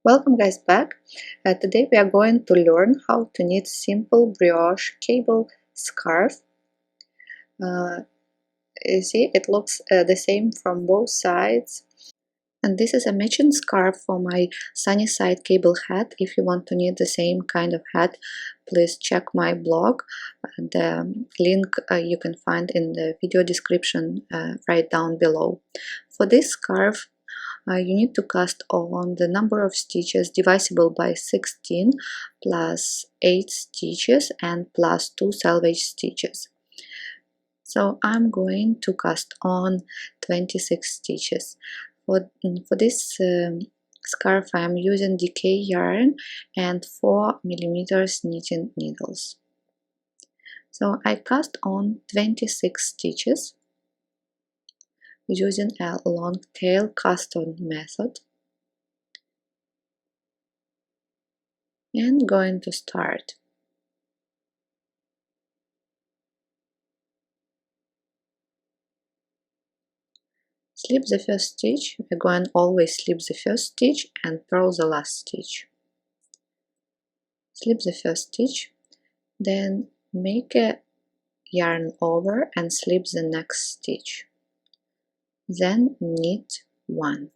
Welcome guys back. Today we are going to learn how to knit simple brioche cable scarf. You see it looks the same from both sides. And this is a matching scarf for my sunny side cable hat. If you want to knit the same kind of hat, please check my blog. The link you can find in the video description right down below. For this scarf, you need to cast on the number of stitches divisible by 16 plus 8 stitches and plus 2 selvage stitches. So I'm going to cast on 26 stitches. For this scarf I am using DK yarn and 4mm knitting needles. So I cast on 26 stitches using a long tail cast on method, and going to start. Slip the first stitch. We're going always slip the first stitch and purl the last stitch. Slip the first stitch, then make a yarn over and slip the next stitch. Then knit one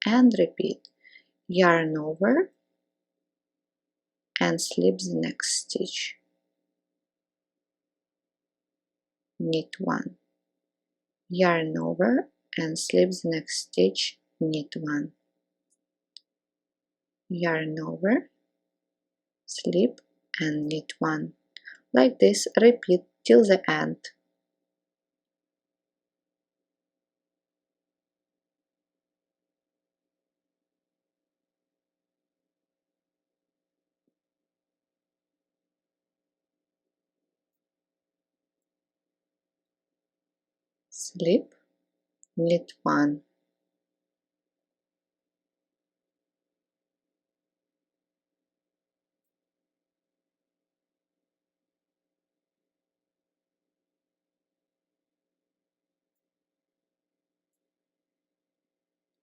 and repeat. Yarn over and slip the next stitch. Knit one. Yarn over and slip the next stitch. Knit one. Yarn over, slip and knit one. Like this, repeat till the end. Slip, knit one.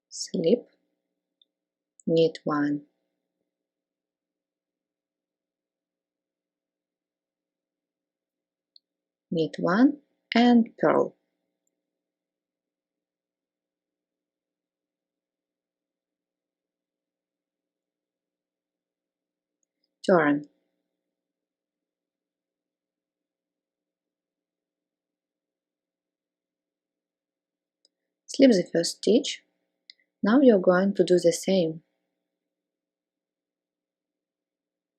Slip, knit one. Knit one and purl. Turn. Slip the first stitch. Now you're going to do the same.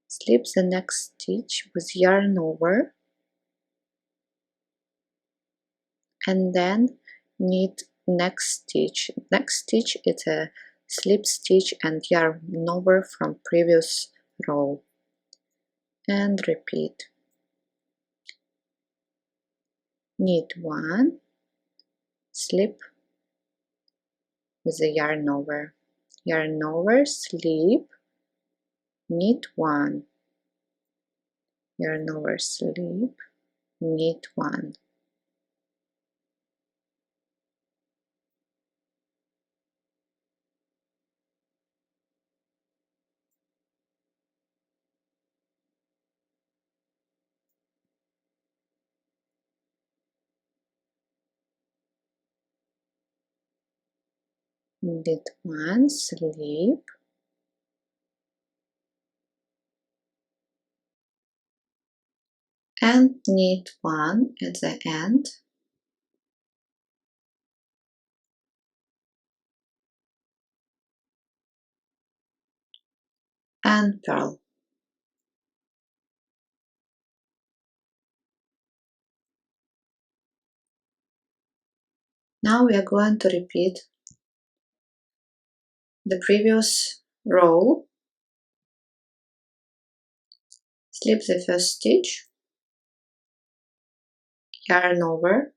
Slip the next stitch with yarn over and then knit next stitch. Next stitch is a slip stitch and yarn over from previous row. And repeat. Knit one, slip with the yarn over, slip, knit one, yarn over, slip, knit one. Knit one, slip, and knit one at the end. And purl. Now we are going to repeat the previous row. Slip the first stitch, yarn over,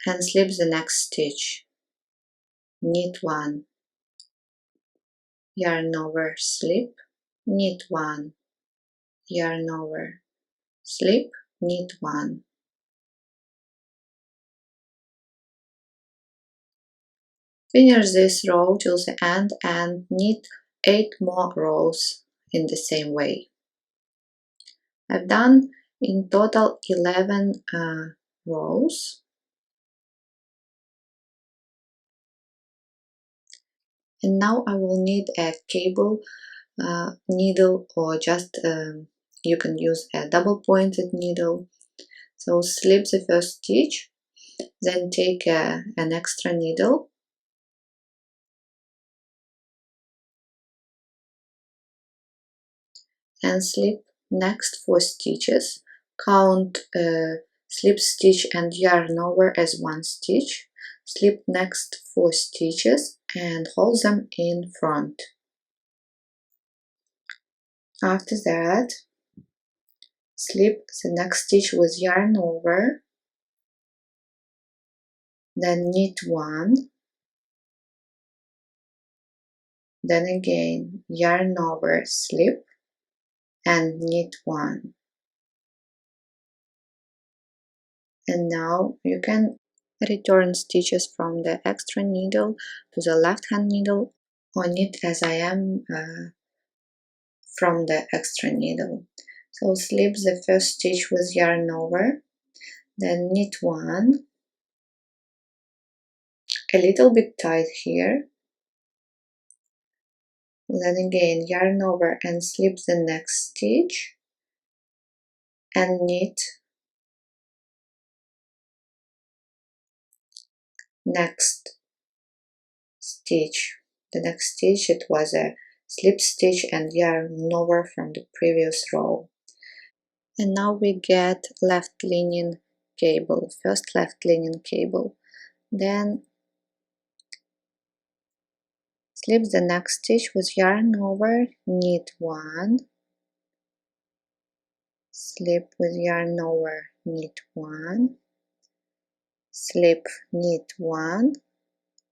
and slip the next stitch. Knit one, yarn over, slip, knit one, yarn over, slip, knit one. Finish this row till the end and knit 8 more rows in the same way. I've done in total 11 rows. And now I will need a cable needle, or just you can use a double pointed needle. So slip the first stitch, then take an extra needle and slip next 4 stitches. Count slip stitch and yarn over as 1 stitch. Slip next 4 stitches and hold them in front. After that, slip the next stitch with yarn over, then knit 1, then again yarn over, slip and knit 1. And now you can return stitches from the extra needle to the left hand needle, or knit as I am from the extra needle. So slip the first stitch with yarn over, then knit 1, a little bit tight here, then again yarn over and slip the next stitch and knit next stitch. The next stitch, it was a slip stitch and yarn over from the previous row. And now we get left lining cable, first left lining cable, then slip the next stitch with yarn over, knit 1, slip with yarn over, knit 1, slip, knit 1,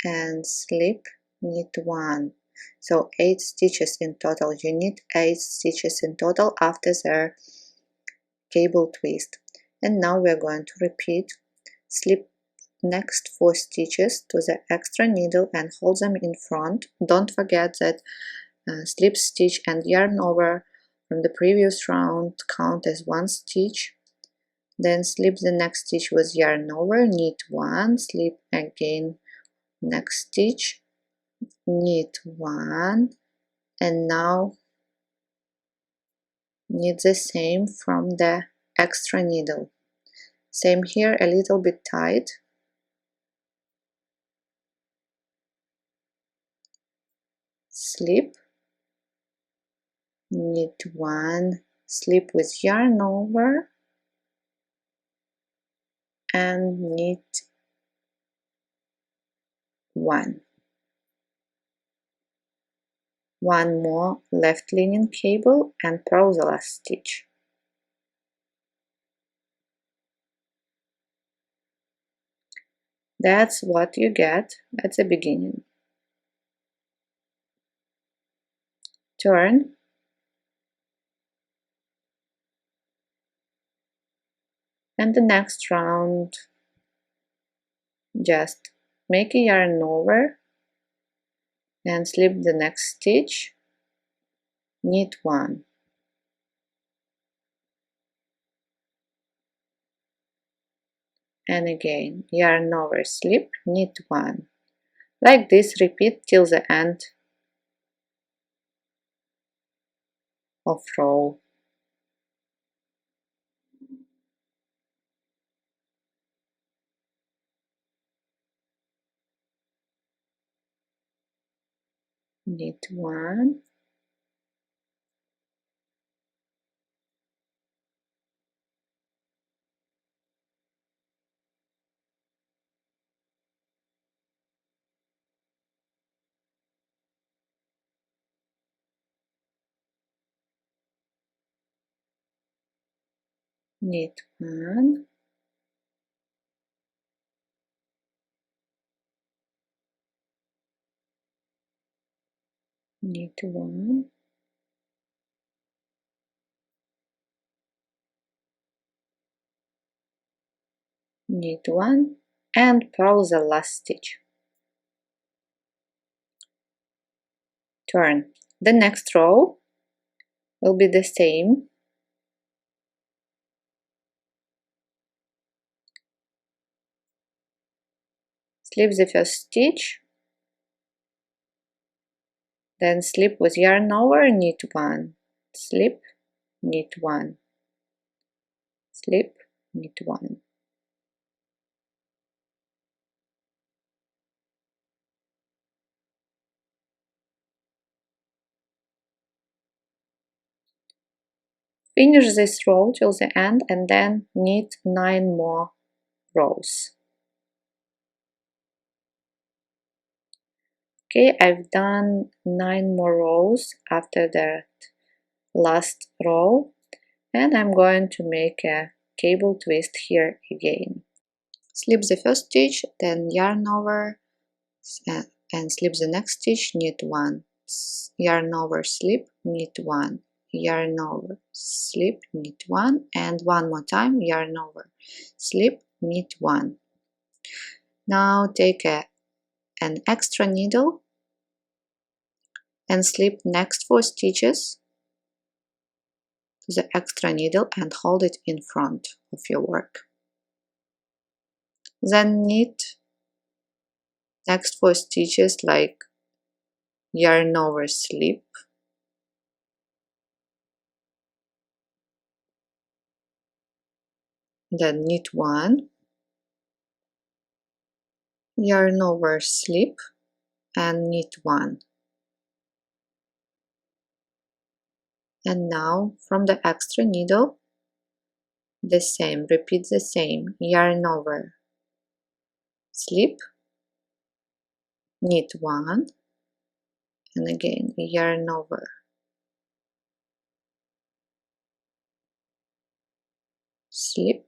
and slip, knit 1. So 8 stitches in total. You knit 8 stitches in total after the cable twist. And now we're going to repeat. Slip next 4 stitches to the extra needle and hold them in front. Don't forget that slip stitch and yarn over from the previous round count as 1 stitch. Then slip the next stitch with yarn over, knit 1, slip again next stitch, knit 1, and now knit the same from the extra needle. Same here, a little bit tight. Slip, knit 1, slip with yarn over, and knit 1. One more left lining cable and purl the last stitch. That's what you get at the beginning. Turn, and the next round just make a yarn over and slip the next stitch, knit 1, and again yarn over, slip, knit 1. Like this, repeat till the end of row. Knit 1, knit 1, knit 1, knit 1, and purl the last stitch. Turn. The next row will be the same. Slip the first stitch, then slip with yarn over, knit one, slip, knit one, slip, knit one. Finish this row till the end and then knit 9 more rows. Okay, I've done 9 more rows after that last row, and I'm going to make a cable twist here again. Slip the first stitch, then yarn over and slip the next stitch, knit one, yarn over, slip, knit one, yarn over, slip, knit one, and one more time, yarn over, slip, knit one. Now take an extra needle and slip next 4 stitches to the extra needle and hold it in front of your work. Then knit next 4 stitches like yarn over, slip, then knit one, yarn over, slip, and knit one. And now from the extra needle, the same, repeat the same, yarn over, slip, knit one, and again yarn over, slip,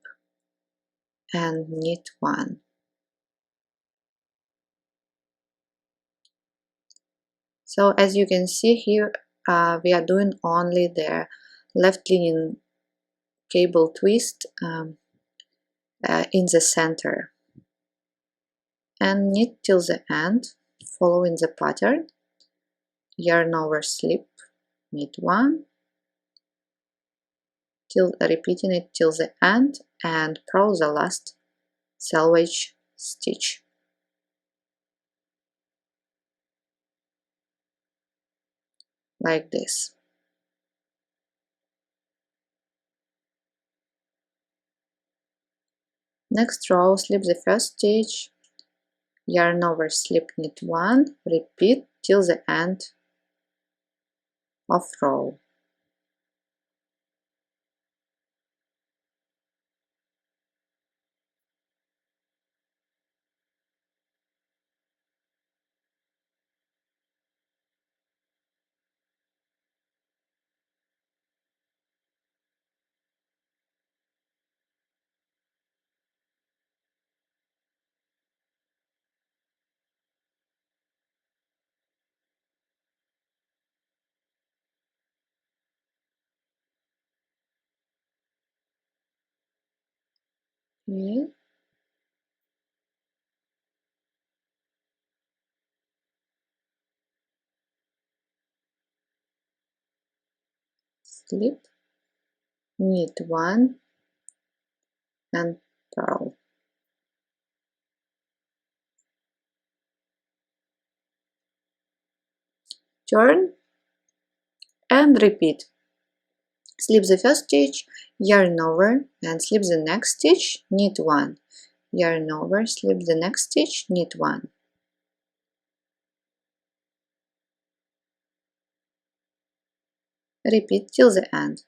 and knit one. So as you can see here, we are doing only the left leaning cable twist in the center, and knit till the end, following the pattern, yarn over, slip, knit one, till repeating it till the end, and purl the last selvage stitch. Like this. Next row, slip the first stitch, yarn over, slip, knit one, repeat till the end of row. Okay. Slip, knit one, and purl. Turn and repeat. Slip the first stitch, yarn over, and slip the next stitch, knit one, yarn over, slip the next stitch, knit one. Repeat till the end.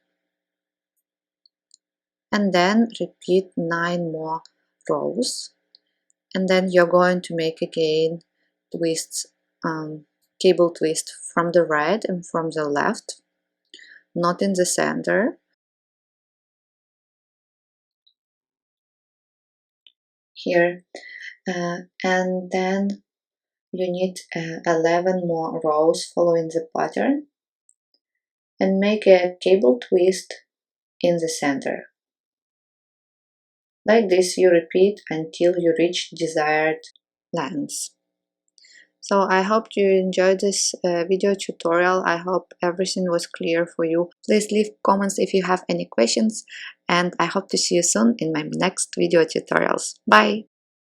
And then repeat 9 more rows, and then you're going to make again twists, cable twist from the right and from the left, not in the center. Here, and then you need 11 more rows following the pattern, and make a cable twist in the center. Like this you repeat until you reach desired length. So I hope you enjoyed this video tutorial. I hope everything was clear for you. Please leave comments if you have any questions, and I hope to see you soon in my next video tutorials. Bye!